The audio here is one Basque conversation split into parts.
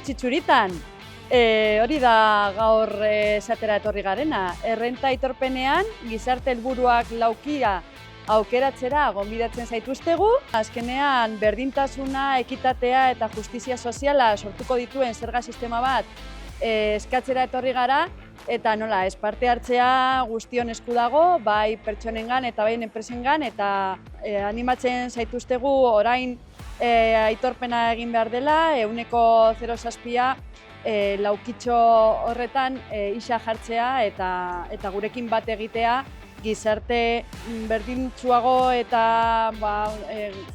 utzi txuritan. Hori da gaur esatera etorri garena. Errenta aitorpenean gizarte helburuak laukia aukeratzera gonbidatzen zaituztegu. Azkenean berdintasuna, ekitatea eta justizia soziala sortuko dituen zerga sistema bat eskatzera etorri gara, eta nola, ez parte hartzea guztion esku dago, bai pertsonengan eta bai enpresengan, eta animatzen zaituztegu orain aitorpena egin behar dela, 0,7 laukitxo horretan isa jartzea eta gurekin bat egitea gizarte berdintsuago eta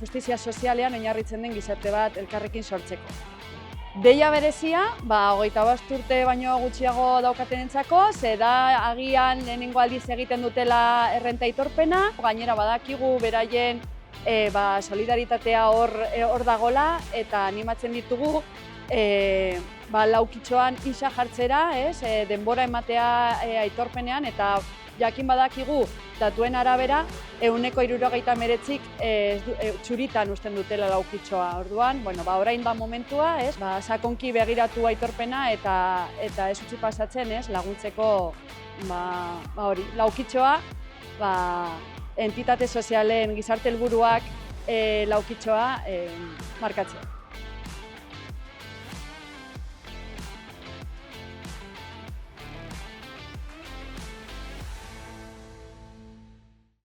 justizia sozialean oinarritzen den gizarte bat elkarrekin sortzeko. Deia berezia, 25 urte baino gutxiago daukatenentzako, ze da agian lehenengo aldiz egiten dutela errenta aitorpena, gainera badakigu beraien solidaritatea hor dagola, eta animatzen ditugu laukitxoan isa jartzera, denbora ematea aitorpenean, eta jakin badakigu datuen arabera 69%-ik txuritan uzten dutela laukitxoa. Orduan, orain da momentua, sakonki begiratu aitorpena eta ez utzi pasatzen laguntzeko laukitxoa, entitate sozialen gizarte helburuak laukitxoa markatzea.